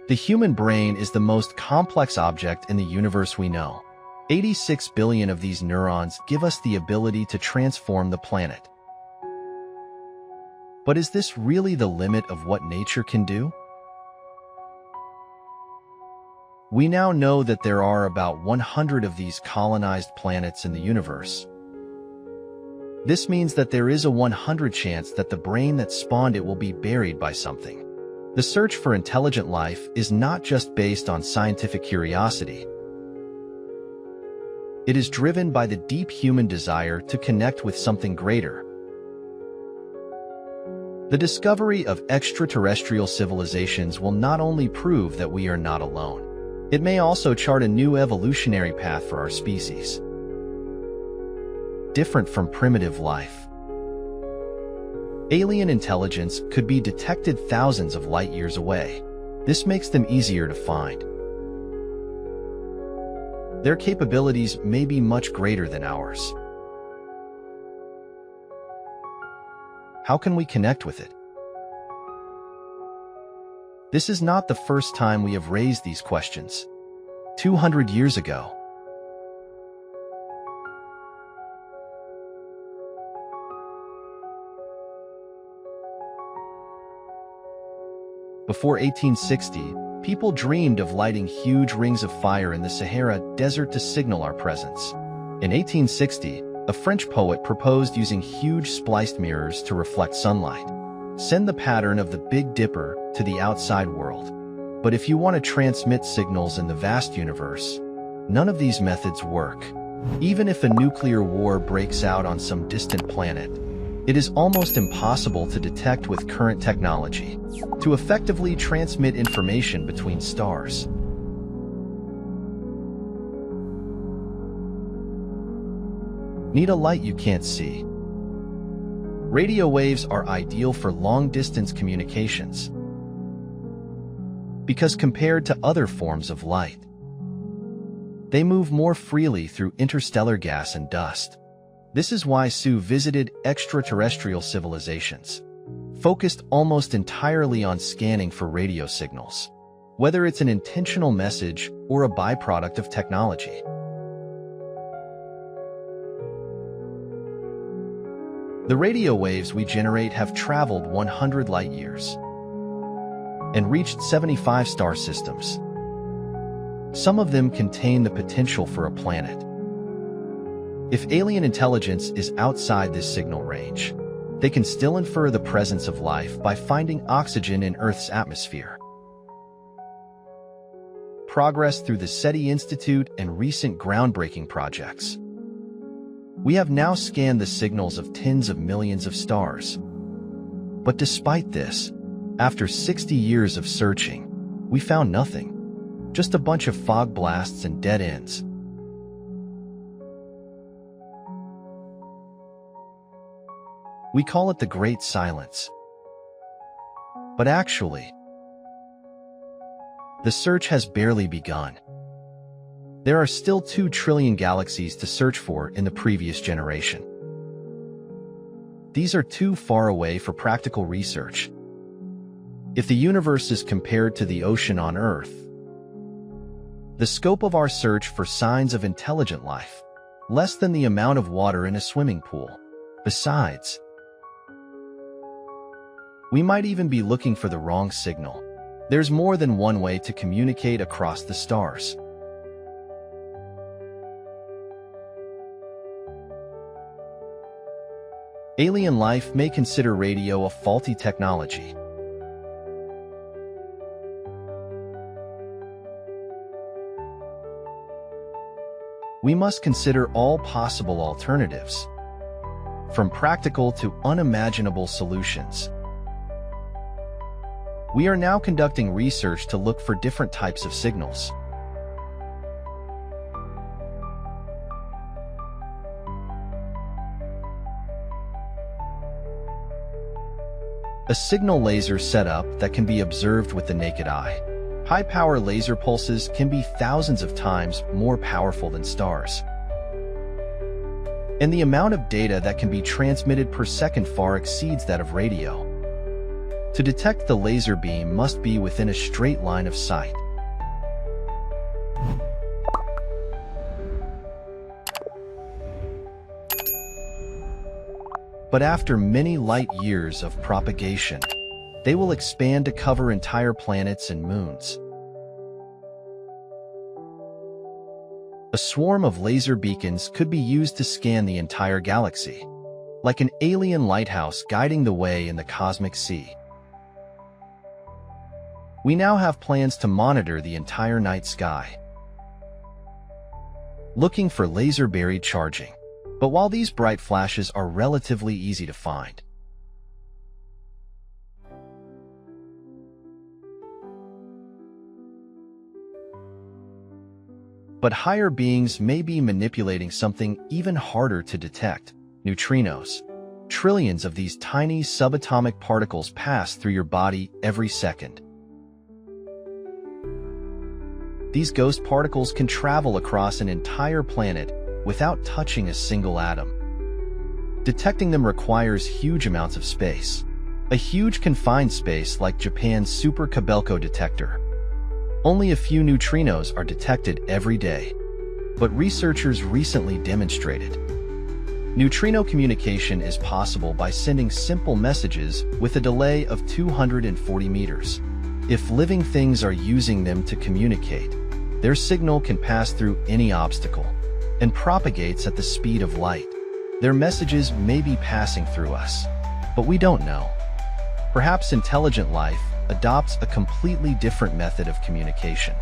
The human brain is the most complex object in the universe we know. 86 billion of these neurons give us the ability to transform the planet. But is this really the limit of what nature can do? We now know that there are about 100 of these colonized planets in the universe. This means that there is a 100 chance that the brain that spawned it will be buried by something. The search for intelligent life is not just based on scientific curiosity. It is driven by the deep human desire to connect with something greater. The discovery of extraterrestrial civilizations will not only prove that we are not alone. It may also chart a new evolutionary path for our species, different from primitive life. Alien intelligence could be detected thousands of light years away. This makes them easier to find. Their capabilities may be much greater than ours. How can we connect with it? This is not the first time we have raised these questions. 200 years ago, before 1860, people dreamed of lighting huge rings of fire in the Sahara Desert to signal our presence. In 1860, a French poet proposed using huge spliced mirrors to reflect sunlight. Send the pattern of the Big Dipper to the outside world. But if you want to transmit signals in the vast universe, none of these methods work. Even if a nuclear war breaks out on some distant planet, it is almost impossible to detect with current technology to effectively transmit information between stars. Need a light you can't see. Radio waves are ideal for long-distance communications because compared to other forms of light, they move more freely through interstellar gas and dust. This is why Sue visited extraterrestrial civilizations, focused almost entirely on scanning for radio signals, whether it's an intentional message or a byproduct of technology. The radio waves we generate have traveled 100 light years and reached 75 star systems. Some of them contain the potential for a planet. If alien intelligence is outside this signal range, they can still infer the presence of life by finding oxygen in Earth's atmosphere. Progress through the SETI Institute and recent groundbreaking projects. We have now scanned the signals of tens of millions of stars. But despite this, after 60 years of searching, we found nothing. Just a bunch of fog blasts and dead ends. We call it the Great Silence. But actually, the search has barely begun. There are still 2 trillion galaxies to search for in the previous generation. These are too far away for practical research. If the universe is compared to the ocean on Earth, the scope of our search for signs of intelligent life, less than the amount of water in a swimming pool. Besides, we might even be looking for the wrong signal. There's more than one way to communicate across the stars. Alien life may consider radio a faulty technology. We must consider all possible alternatives, from practical to unimaginable solutions. We are now conducting research to look for different types of signals. A signal laser setup that can be observed with the naked eye. High-power laser pulses can be thousands of times more powerful than stars. And the amount of data that can be transmitted per second far exceeds that of radio. To detect the laser beam must be within a straight line of sight. But after many light years of propagation, they will expand to cover entire planets and moons. A swarm of laser beacons could be used to scan the entire galaxy, like an alien lighthouse guiding the way in the cosmic sea. We now have plans to monitor the entire night sky, looking for laser-buried charging. But while these bright flashes are relatively easy to find, higher beings may be manipulating something even harder to detect: neutrinos. Trillions of these tiny subatomic particles pass through your body every second. These ghost particles can travel across an entire planet without touching a single atom. Detecting them requires huge amounts of space. A huge confined space like Japan's Super Kobelco detector. Only a few neutrinos are detected every day. But researchers recently demonstrated neutrino communication is possible by sending simple messages with a delay of 240 meters. If living things are using them to communicate, their signal can pass through any obstacle and propagates at the speed of light. Their messages may be passing through us, but we don't know. Perhaps intelligent life adopts a completely different method of communication.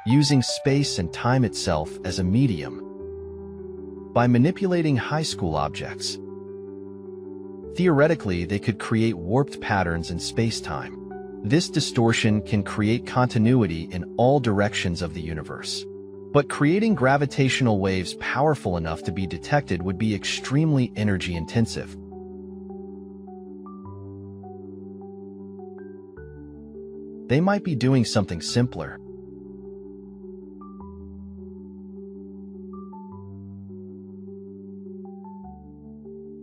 Using space and time itself as a medium. By manipulating high school objects, theoretically, they could create warped patterns in space-time. This distortion can create continuity in all directions of the universe. But creating gravitational waves powerful enough to be detected would be extremely energy-intensive. They might be doing something simpler.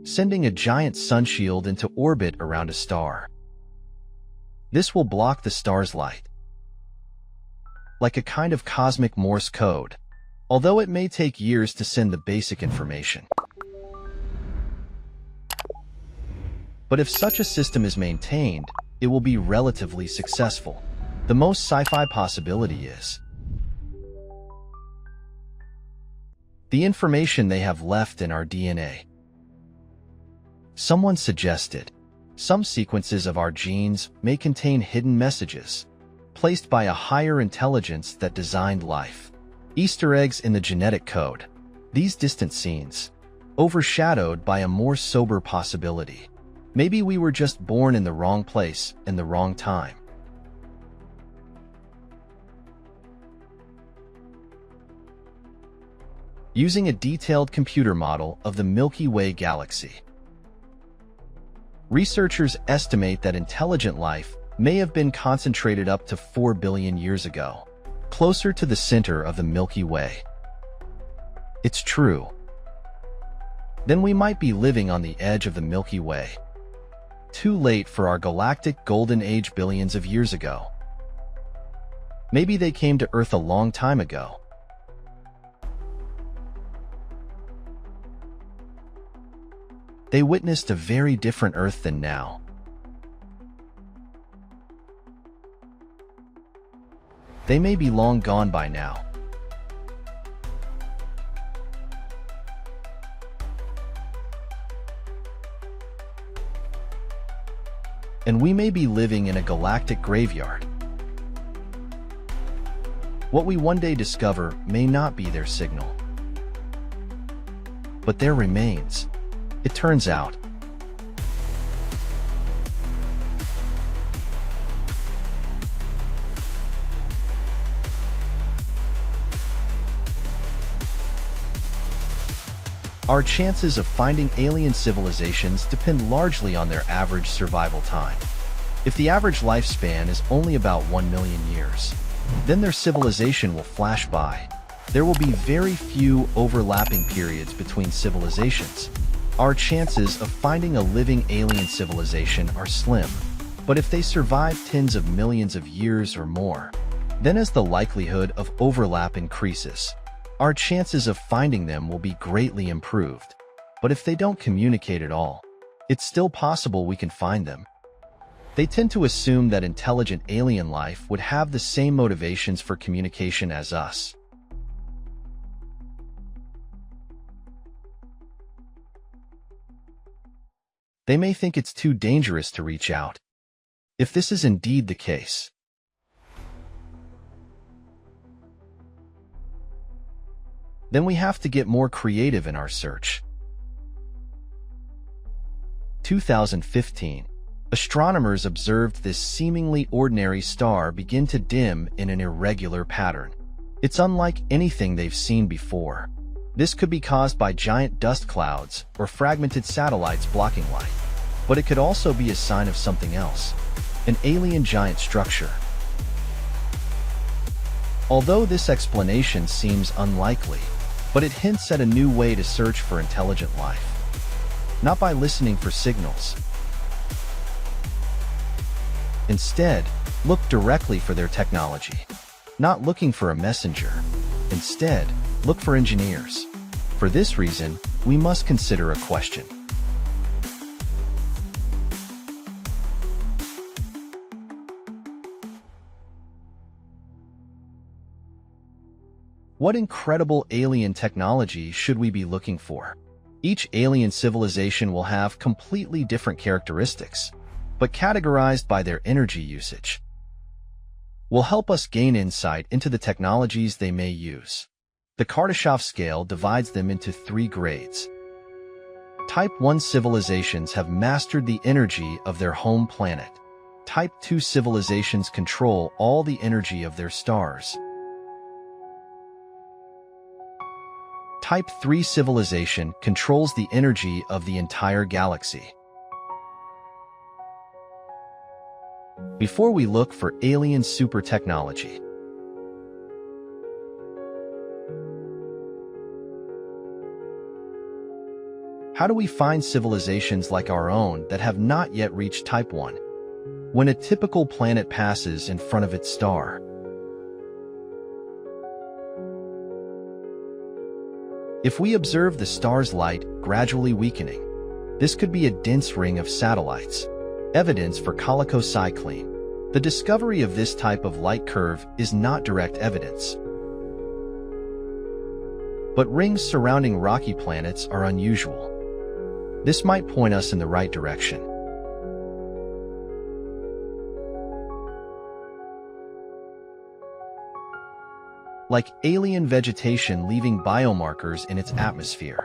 Sending a giant sunshield into orbit around a star. This will block the star's light, like a kind of cosmic Morse code, although it may take years to send the basic information. But if such a system is maintained, it will be relatively successful. The most sci-fi possibility is the information they have left in our DNA. Someone suggested some sequences of our genes may contain hidden messages placed by a higher intelligence that designed life. Easter eggs in the genetic code. These distant scenes, overshadowed by a more sober possibility. Maybe we were just born in the wrong place in the wrong time. Using a detailed computer model of the Milky Way galaxy, researchers estimate that intelligent life may have been concentrated up to 4 billion years ago, closer to the center of the Milky Way. It's true. Then we might be living on the edge of the Milky Way. Too late for our galactic golden age billions of years ago. Maybe they came to Earth a long time ago. They witnessed a very different Earth than now. They may be long gone by now. And we may be living in a galactic graveyard. What we one day discover may not be their signal, but their remains. It turns out, our chances of finding alien civilizations depend largely on their average survival time. If the average lifespan is only about 1 million years, then their civilization will flash by. there will be very few overlapping periods between civilizations. Our chances of finding a living alien civilization are slim, but if they survive tens of millions of years or more, then as the likelihood of overlap increases, our chances of finding them will be greatly improved. But if they don't communicate at all, it's still possible we can find them. They tend to assume that intelligent alien life would have the same motivations for communication as us. They may think it's too dangerous to reach out. If this is indeed the case, then we have to get more creative in our search. 2015, astronomers observed this seemingly ordinary star begin to dim in an irregular pattern. It's unlike anything they've seen before. This could be caused by giant dust clouds or fragmented satellites blocking light. But it could also be a sign of something else, an alien giant structure. Although this explanation seems unlikely, but it hints at a new way to search for intelligent life. Not by listening for signals. Instead, look directly for their technology. Not looking for a messenger. Instead, look for engineers. For this reason, we must consider a question. What incredible alien technology should we be looking for? Each alien civilization will have completely different characteristics, but categorized by their energy usage, will help us gain insight into the technologies they may use. The Kardashev scale divides them into 3 grades. Type 1 civilizations have mastered the energy of their home planet. Type 2 civilizations control all the energy of their stars. Type 3 civilization controls the energy of the entire galaxy. Before we look for alien super technology, how do we find civilizations like our own that have not yet reached Type 1? When a typical planet passes in front of its star, if we observe the star's light gradually weakening, this could be a dense ring of satellites, evidence for calicocycline. The discovery of this type of light curve is not direct evidence, but rings surrounding rocky planets are unusual. This might point us in the right direction. Like alien vegetation leaving biomarkers in its atmosphere.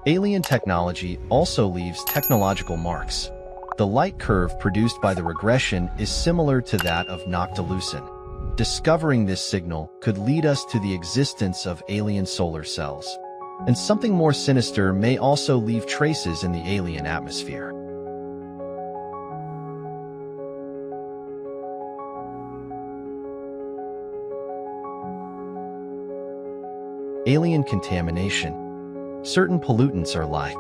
Alien technology also leaves technological marks. The light curve produced by the regression is similar to that of noctilucent. Discovering this signal could lead us to the existence of alien solar cells. And something more sinister may also leave traces in the alien atmosphere. Alien contamination. Certain pollutants are like.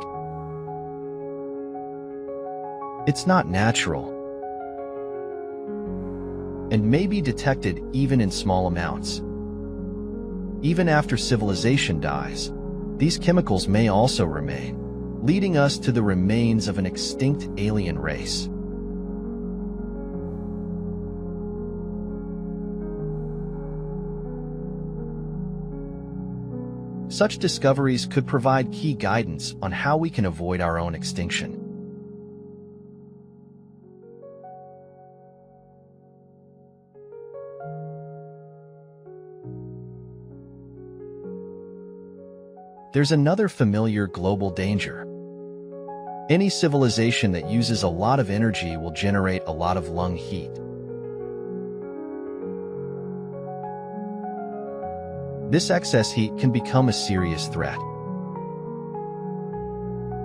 It's not natural and may be detected even in small amounts. Even after civilization dies, these chemicals may also remain, leading us to the remains of an extinct alien race. Such discoveries could provide key guidance on how we can avoid our own extinction. There's another familiar global danger. Any civilization that uses a lot of energy will generate a lot of lung heat. This excess heat can become a serious threat,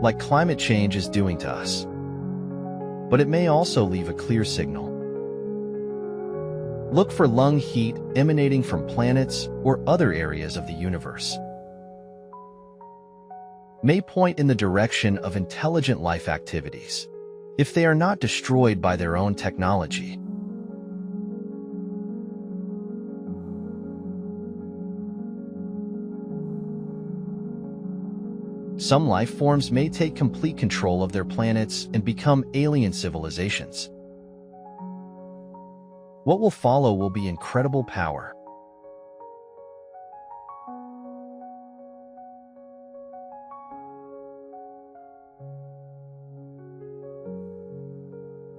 like climate change is doing to us. But it may also leave a clear signal. Look for lung heat emanating from planets or other areas of the universe. May point in the direction of intelligent life activities, if they are not destroyed by their own technology. Some life forms may take complete control of their planets and become alien civilizations. What will follow will be incredible power.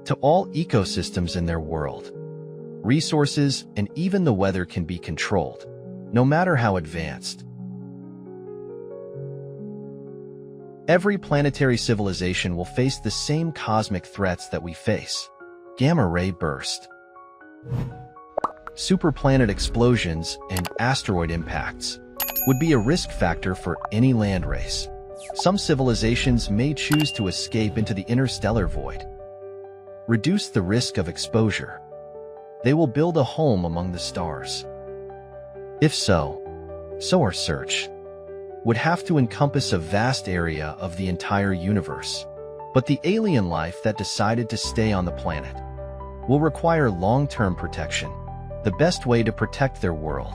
To all ecosystems in their world, resources and even the weather can be controlled, no matter how advanced. Every planetary civilization will face the same cosmic threats that we face: gamma-ray burst, superplanet explosions, and asteroid impacts would be a risk factor for any land race. Some civilizations may choose to escape into the interstellar void, reduce the risk of exposure. They will build a home among the stars. If so, our search would have to encompass a vast area of the entire universe. But the alien life that decided to stay on the planet will require long-term protection, the best way to protect their world.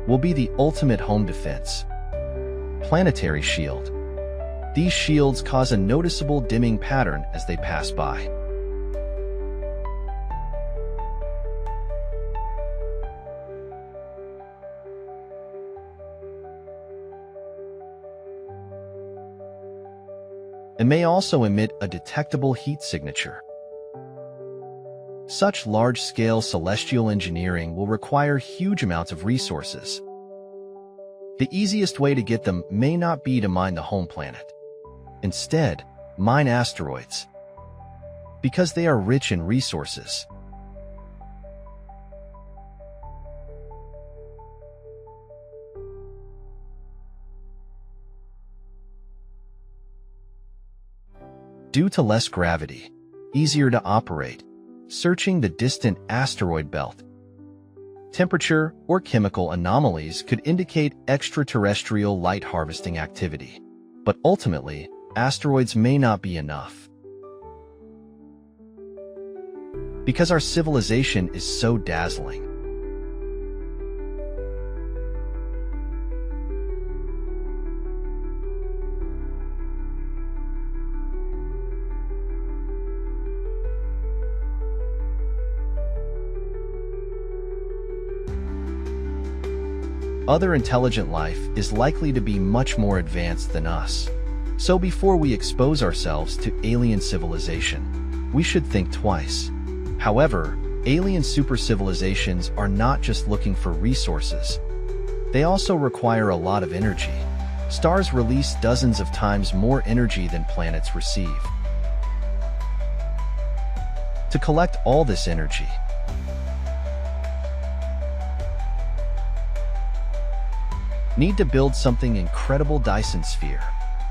Will be the ultimate home defense. Planetary shield. These shields cause a noticeable dimming pattern as they pass by. It may also emit a detectable heat signature. Such large-scale celestial engineering will require huge amounts of resources. The easiest way to get them may not be to mine the home planet. Instead, mine asteroids, because they are rich in resources. Due to less gravity, easier to operate, searching the distant asteroid belt. Temperature or chemical anomalies could indicate extraterrestrial light harvesting activity, but ultimately, asteroids may not be enough. Because our civilization is so dazzling. Other intelligent life is likely to be much more advanced than us. So before we expose ourselves to alien civilization, we should think twice. However, alien super-civilizations are not just looking for resources. They also require a lot of energy. Stars release dozens of times more energy than planets receive. To collect all this energy, need to build something incredible. Dyson sphere,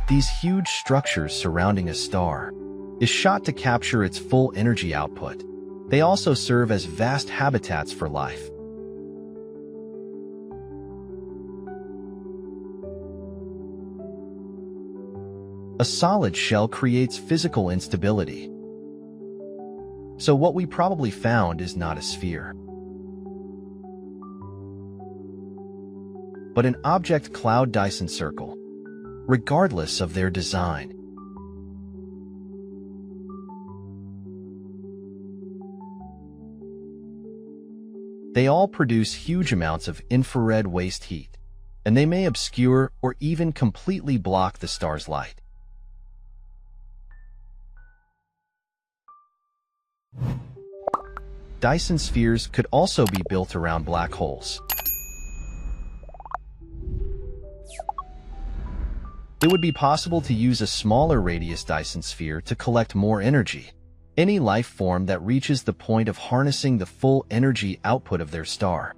these huge structures surrounding a star, is shot to capture its full energy output. They also serve as vast habitats for life. A solid shell creates physical instability. So what we probably found is not a sphere, but an object cloud Dyson circle, regardless of their design. They all produce huge amounts of infrared waste heat, and they may obscure or even completely block the star's light. Dyson spheres could also be built around black holes. It would be possible to use a smaller radius Dyson sphere to collect more energy. Any life form that reaches the point of harnessing the full energy output of their star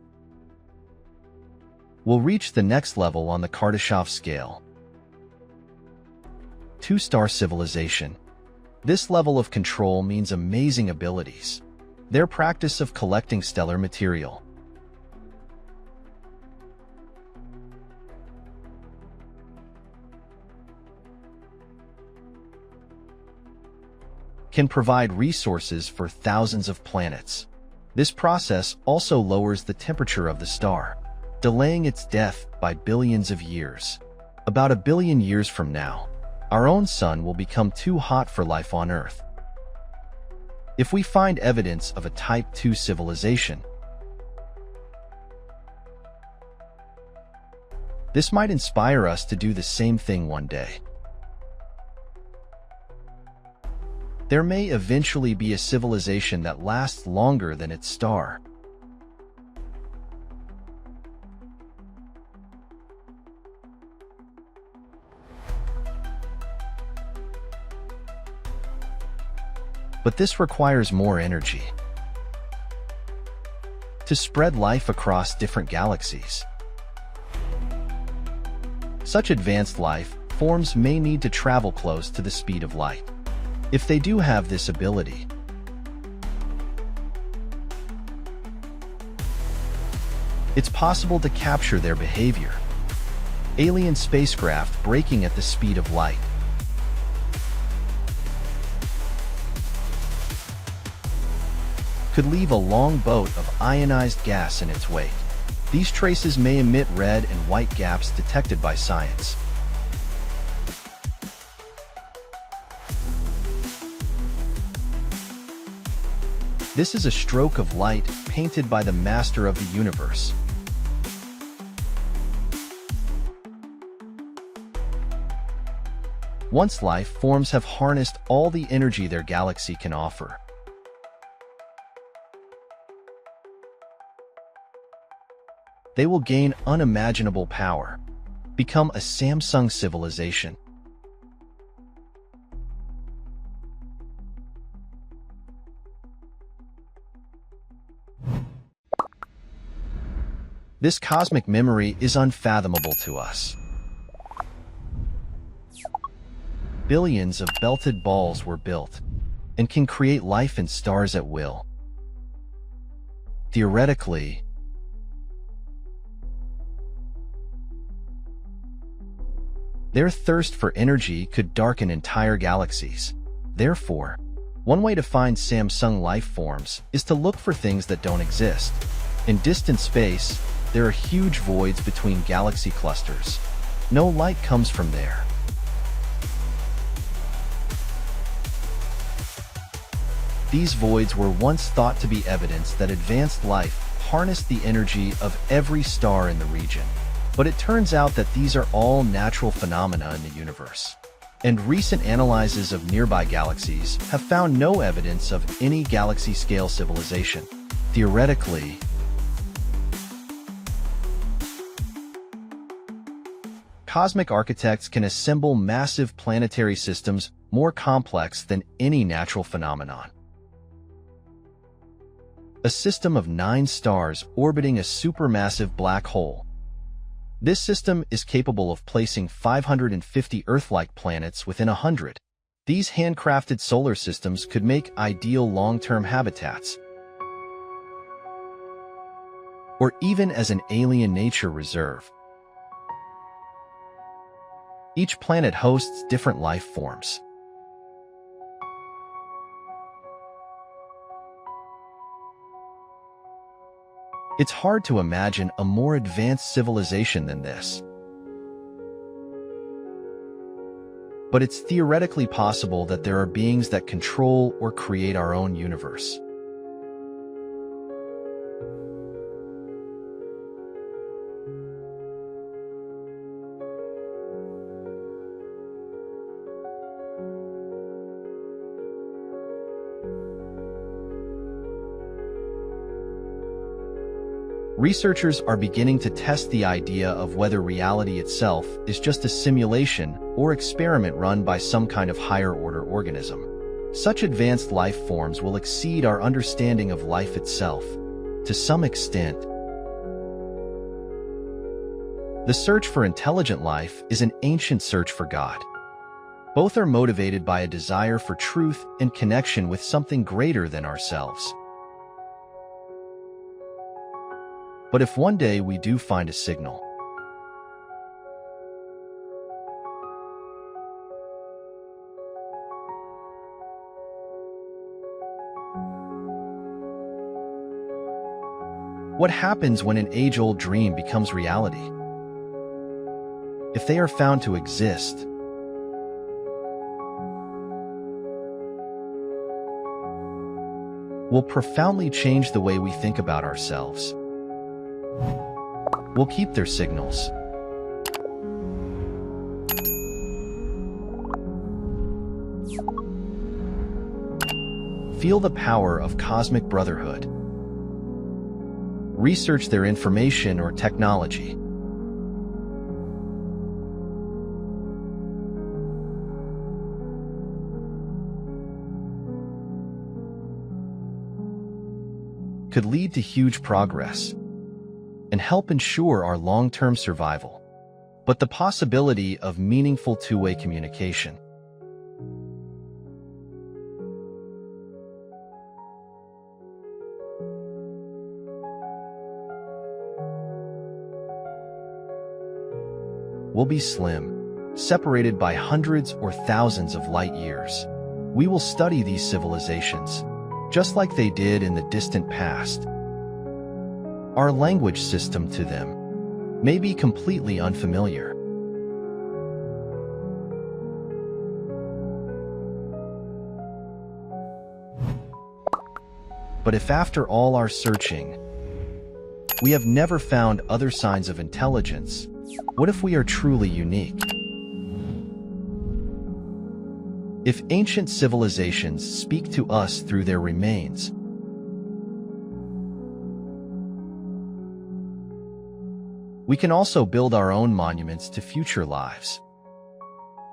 will reach the next level on the Kardashev scale. 2-star civilization. This level of control means amazing abilities. Their practice of collecting stellar material can provide resources for thousands of planets. This process also lowers the temperature of the star, delaying its death by billions of years. About 1 billion years from now, our own sun will become too hot for life on Earth. If we find evidence of a Type 2 civilization, this might inspire us to do the same thing one day. There may eventually be a civilization that lasts longer than its star. But this requires more energy to spread life across different galaxies. Such advanced life forms may need to travel close to the speed of light. If they do have this ability, it's possible to capture their behavior. Alien spacecraft braking at the speed of light. Could leave a long boat of ionized gas in its wake. These traces may emit red and white gaps detected by science. This is a stroke of light painted by the master of the universe. Once life forms have harnessed all the energy their galaxy can offer, they will gain unimaginable power, become a Samsung civilization. This cosmic memory is unfathomable to us. Billions of belted balls were built and can create life in stars at will. Theoretically, their thirst for energy could darken entire galaxies. Therefore, one way to find Samsung life forms is to look for things that don't exist. In distant space, there are huge voids between galaxy clusters. No light comes from there. These voids were once thought to be evidence that advanced life harnessed the energy of every star in the region. But it turns out that these are all natural phenomena in the universe. And recent analyses of nearby galaxies have found no evidence of any galaxy-scale civilization. Theoretically, cosmic architects can assemble massive planetary systems more complex than any natural phenomenon. A system of 9 stars orbiting a supermassive black hole. This system is capable of placing 550 Earth-like planets within 100. These handcrafted solar systems could make ideal long-term habitats, or even as an alien nature reserve. Each planet hosts different life forms. It's hard to imagine a more advanced civilization than this. But it's theoretically possible that there are beings that control or create our own universe. Researchers are beginning to test the idea of whether reality itself is just a simulation or experiment run by some kind of higher-order organism. Such advanced life forms will exceed our understanding of life itself, to some extent. The search for intelligent life is an ancient search for God. Both are motivated by a desire for truth and connection with something greater than ourselves. But if one day we do find a signal, what happens when an age-old dream becomes reality? If they are found to exist, will profoundly change the way we think about ourselves. We'll keep their signals. Feel the power of cosmic brotherhood. Research their information or technology. Could lead to huge progress and help ensure our long-term survival, but the possibility of meaningful two-way communication. Will be slim, separated by hundreds or thousands of light years. We will study these civilizations, just like they did in the distant past. Our language system to them may be completely unfamiliar. But if after all our searching, we have never found other signs of intelligence, what if we are truly unique? If ancient civilizations speak to us through their remains, we can also build our own monuments to future lives.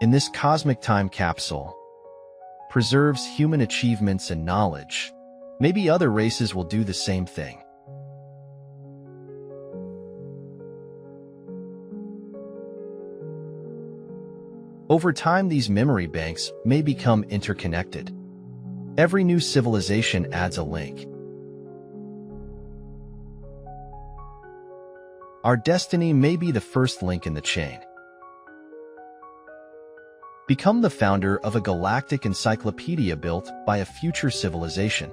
In this cosmic time capsule, preserves human achievements and knowledge. Maybe other races will do the same thing. Over time, these memory banks may become interconnected. Every new civilization adds a link. Our destiny may be the first link in the chain. Become the founder of a galactic encyclopedia built by a future civilization.